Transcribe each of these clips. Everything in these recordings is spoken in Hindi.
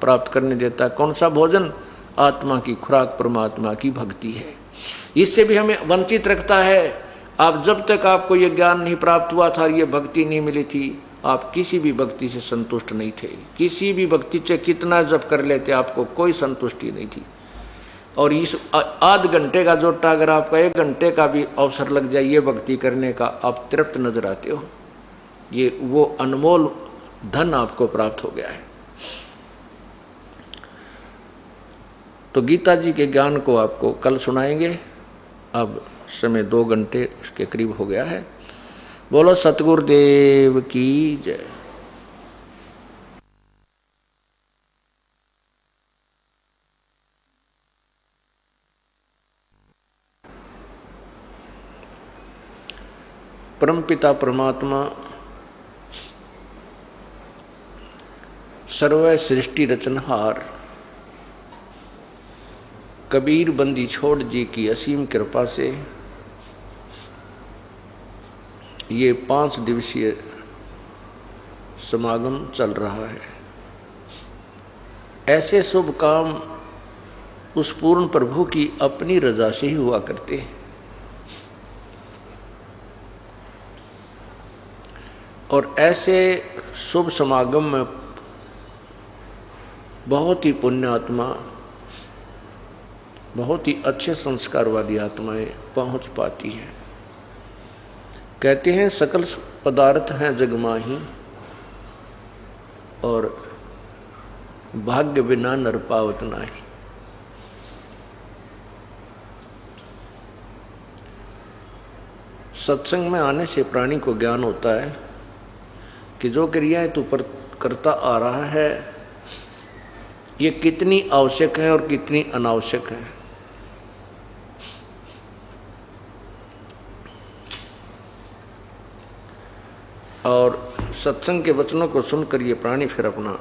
प्राप्त करने देता है। कौन सा भोजन? आत्मा की खुराक परमात्मा की भक्ति है। इससे भी हमें वंचित रखता है। आप जब तक आपको ये ज्ञान नहीं प्राप्त हुआ था, ये भक्ति नहीं मिली थी, आप किसी भी भक्ति से संतुष्ट नहीं थे। किसी भी भक्ति से कितना जप कर लेते आपको कोई संतुष्टि नहीं थी। और इस आध घंटे का जोटा अगर आपका 1 घंटे का भी अवसर लग जाए ये भक्ति करने का, आप तृप्त नजर आते हो। ये वो अनमोल धन आपको प्राप्त हो गया है। तो गीता जी के ज्ञान को आपको कल सुनाएंगे। अब समय 2 घंटे के करीब हो गया है। बोलो सतगुरुदेव की जय। परमपिता परमात्मा सर्व सृष्टि रचनहार कबीर बंदी छोड़ जी की असीम कृपा से ये 5 दिवसीय समागम चल रहा है। ऐसे शुभ काम उस पूर्ण प्रभु की अपनी रजा से ही हुआ करते हैं। और ऐसे शुभ समागम में बहुत ही पुण्य आत्मा, बहुत ही अच्छे संस्कार वाली आत्माएं पहुंच पाती हैं। कहते हैं सकल पदार्थ हैं जगमाही और भाग्य बिना नर पावत नाही। सत्संग में आने से प्राणी को ज्ञान होता है कि जो क्रियाएं तू करता आ रहा है ये कितनी आवश्यक है और कितनी अनावश्यक है। और सत्संग के वचनों को सुनकर ये प्राणी फिर अपना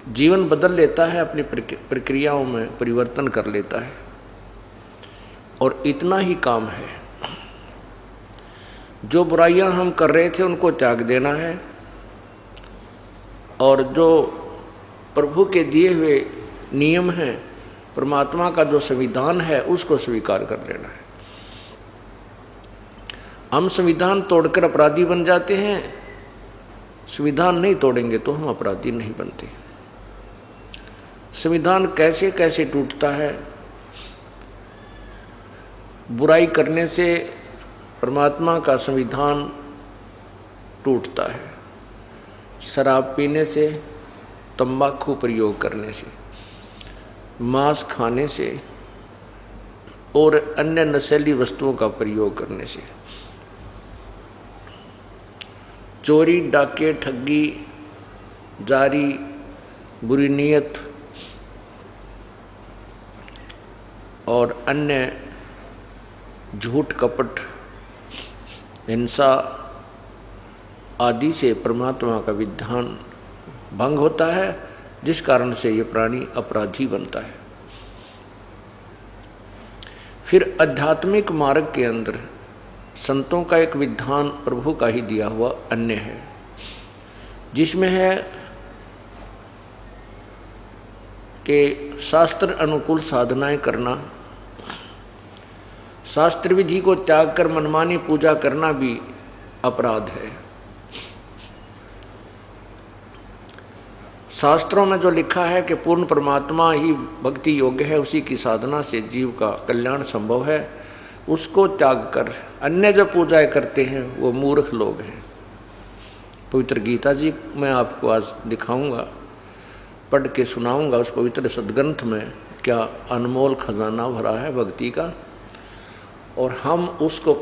जीवन बदल लेता है, अपनी प्रक्रियाओं में परिवर्तन कर लेता है। और इतना ही काम है। जो बुराइयां हम कर रहे थे उनको त्याग देना है और जो प्रभु के दिए हुए नियम हैं, परमात्मा का जो संविधान है उसको स्वीकार कर लेना है। हम संविधान तोड़कर अपराधी बन जाते हैं, संविधान नहीं तोड़ेंगे तो हम अपराधी नहीं बनते। संविधान कैसे कैसे टूटता है। बुराई करने से परमात्मा का संविधान टूटता है। शराब पीने से, तंबाकू प्रयोग करने से, मांस खाने से और अन्य नशीली वस्तुओं का प्रयोग करने से, चोरी, डाके, ठगी, जारी, बुरी नीयत और अन्य झूठ, कपट, हिंसा आदि से परमात्मा का विधान भंग होता है, जिस कारण से ये प्राणी अपराधी बनता है। फिर आध्यात्मिक मार्ग के अंदर संतों का एक विधान प्रभु का ही दिया हुआ अन्य है, जिसमें है कि शास्त्र अनुकूल साधनाएं करना, शास्त्र विधि को त्याग कर मनमानी पूजा करना भी अपराध है। शास्त्रों में जो लिखा है कि पूर्ण परमात्मा ही भक्ति योग्य है, उसी की साधना से जीव का कल्याण संभव है, उसको त्याग कर अन्य जो पूजाएं करते हैं वो मूर्ख लोग हैं। पवित्र गीता जी मैं आपको आज दिखाऊंगा, पढ़ के सुनाऊंगा। उस पवित्र सदग्रंथ में क्या अनमोल खजाना भरा है भक्ति का, और हम उसको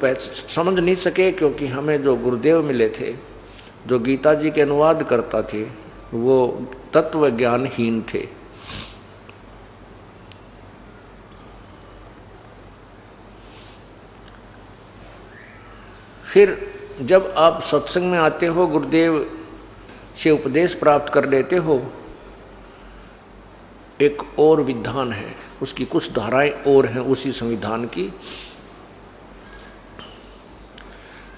समझ नहीं सके क्योंकि हमें जो गुरुदेव मिले थे, जो गीता जी के अनुवाद करता थे, वो तत्व ज्ञानहीन थे। फिर जब आप सत्संग में आते हो, गुरुदेव से उपदेश प्राप्त कर लेते हो, एक और विधान है, उसकी कुछ धाराएं और हैं उसी संविधान की।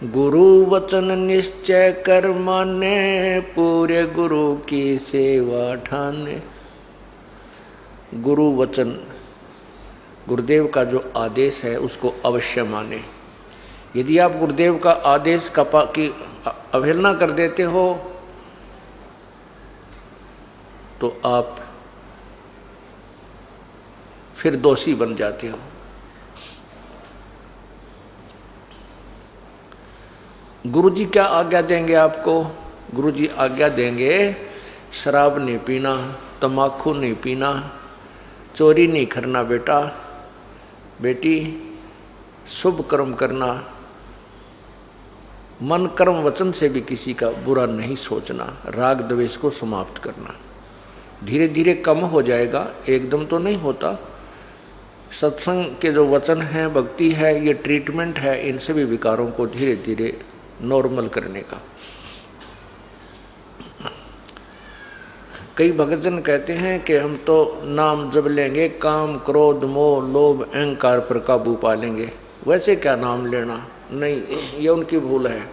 गुरु वचन निश्चय कर माने, पूरे गुरु की सेवा ठाने। गुरु वचन, गुरुदेव का जो आदेश है उसको अवश्य माने। यदि आप गुरुदेव का आदेश की अवहेलना कर देते हो तो आप फिर दोषी बन जाते हो। गुरुजी क्या आज्ञा देंगे आपको? गुरुजी आज्ञा देंगे शराब नहीं पीना, तम्बाकू नहीं पीना, चोरी नहीं करना बेटा, बेटी, शुभ कर्म करना, मन कर्म वचन से भी किसी का बुरा नहीं सोचना, राग द्वेष को समाप्त करना। धीरे धीरे कम हो जाएगा, एकदम तो नहीं होता। सत्संग के जो वचन हैं, भक्ति है, ये ट्रीटमेंट है इन सभी विकारों को धीरे धीरे नॉर्मल करने का। कई भक्तजन कहते हैं कि हम तो नाम जब लेंगे काम क्रोध मोह लोभ अहंकार पर काबू पा लेंगे। वैसे क्या नाम लेना? नहीं, ये उनकी भूल है।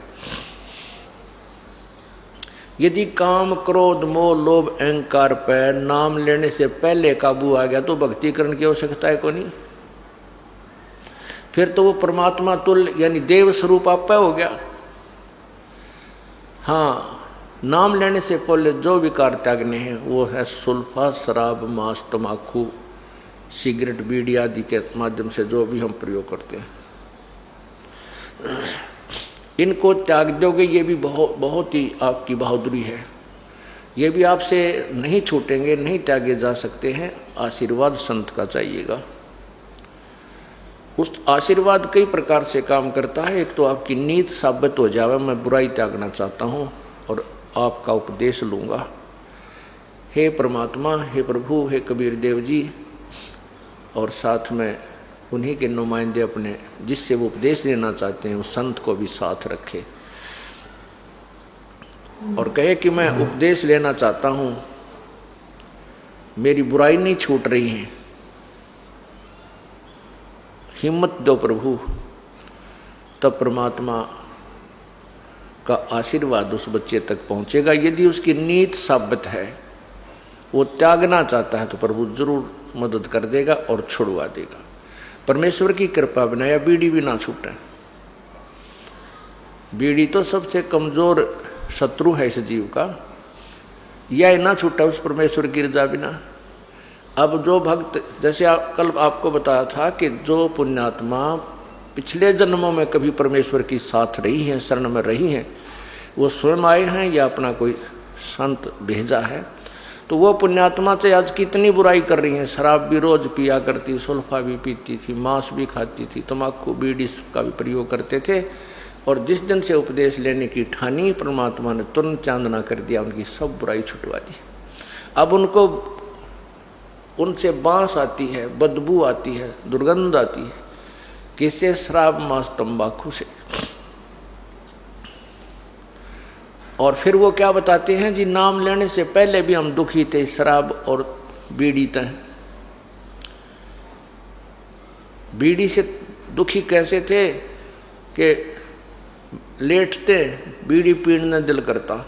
यदि काम क्रोध मोह लोभ अहंकार पर नाम लेने से पहले काबू आ गया तो भक्ति करने की आवश्यकता है को नहीं। फिर तो वो परमात्मा तुल्य यानी देव स्वरूप आप पे हो गया। हाँ, नाम लेने से पहले जो विकार त्यागने हैं वो है सुल्फा, शराब, मांस, तम्बाकू, सिगरेट, बीड़ी आदि के माध्यम से जो भी हम प्रयोग करते हैं, इनको त्याग दोगे। ये भी बहुत ही आपकी बहादुरी है। ये भी आपसे नहीं छूटेंगे, नहीं त्यागे जा सकते हैं। आशीर्वाद संत का चाहिएगा। उस आशीर्वाद कई प्रकार से काम करता है। एक तो आपकी नीत साबित हो जावे, मैं बुराई त्यागना चाहता हूँ और आपका उपदेश लूँगा। हे परमात्मा, हे प्रभु, हे कबीर देव जी, और साथ में उन्हीं के नुमाइंदे अपने जिससे वो उपदेश लेना चाहते हैं उस संत को भी साथ रखे और कहे कि मैं उपदेश लेना चाहता हूँ, मेरी बुराई नहीं छूट रही है, हिम्मत दो प्रभु। तब परमात्मा का आशीर्वाद उस बच्चे तक पहुँचेगा। यदि उसकी नीत साबित है, वो त्यागना चाहता है, तो प्रभु जरूर मदद कर देगा और छुड़वा देगा। परमेश्वर की कृपा बिना या बीड़ी भी ना छूटे। बीड़ी तो सबसे कमजोर शत्रु है इस जीव का, यह ना छूटा उस परमेश्वर की रजा बिना। अब जो भक्त, जैसे कल आपको बताया था कि जो पुण्यात्मा पिछले जन्मों में कभी परमेश्वर की साथ रही हैं, शरण में रही हैं, वो स्वयं आए हैं या अपना कोई संत भेजा है, तो वो पुण्यात्मा से आज कितनी बुराई कर रही हैं। शराब भी रोज पिया करती, सुल्फा भी पीती थी, मांस भी खाती थी, तम्बाकू बीड़ी का भी प्रयोग करते थे। और जिस दिन से उपदेश लेने की ठानी, परमात्मा ने तुरंत चांदना कर दिया, उनकी सब बुराई छुटवा दी। अब उनको उनसे बांस आती है, बदबू आती है, दुर्गंध आती है। किससे? शराब, मांस, तंबाकू से। और फिर वो क्या बताते हैं जी, नाम लेने से पहले भी हम दुखी थे, शराब और बीड़ी तय। बीड़ी से दुखी कैसे थे कि लेटते बीड़ी पीने दिल करता,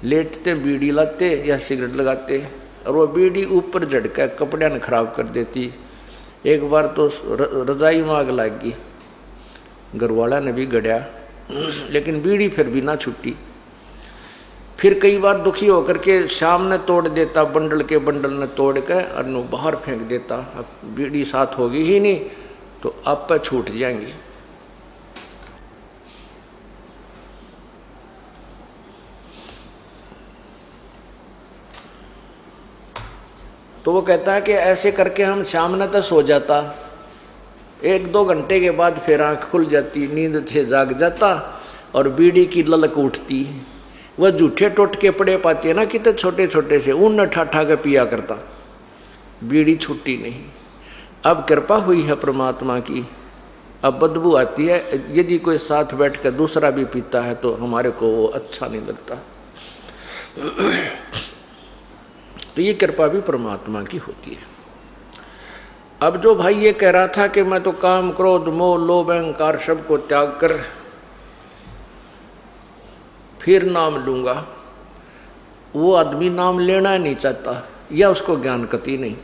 लेटते बीड़ी लाते या सिगरेट लगाते, और वो बीड़ी ऊपर झटका कपड़े ने खराब कर देती। एक बार तो रजाई में आग लग गई, घरवाला ने भी गड़या, लेकिन बीड़ी फिर भी ना छुट्टी। फिर कई बार दुखी होकर के शाम ने तोड़ देता, बंडल के बंडल ने तोड़ के और नो बाहर फेंक देता। बीड़ी साथ होगी ही नहीं तो आप पे छूट जाएंगी। तो वो कहता है कि ऐसे करके हम सामने तक सो जाता, 1-2 घंटे के बाद फिर आँख खुल जाती, नींद से जाग जाता और बीड़ी की ललक उठती। वह झूठे टोटके पड़े पाती है ना, कितने छोटे छोटे से ऊन ठा के पिया करता, बीड़ी छूटी नहीं। अब कृपा हुई है परमात्मा की, अब बदबू आती है। यदि कोई साथ बैठ कर दूसरा भी पीता है तो हमारे को वो अच्छा नहीं लगता। तो ये कृपा भी परमात्मा की होती है। अब जो भाई ये कह रहा था कि मैं तो काम क्रोध मोह लोभ अहंकार सबको त्याग कर फिर नाम लूँगा, वो आदमी नाम लेना नहीं चाहता या उसको ज्ञान कति नहीं।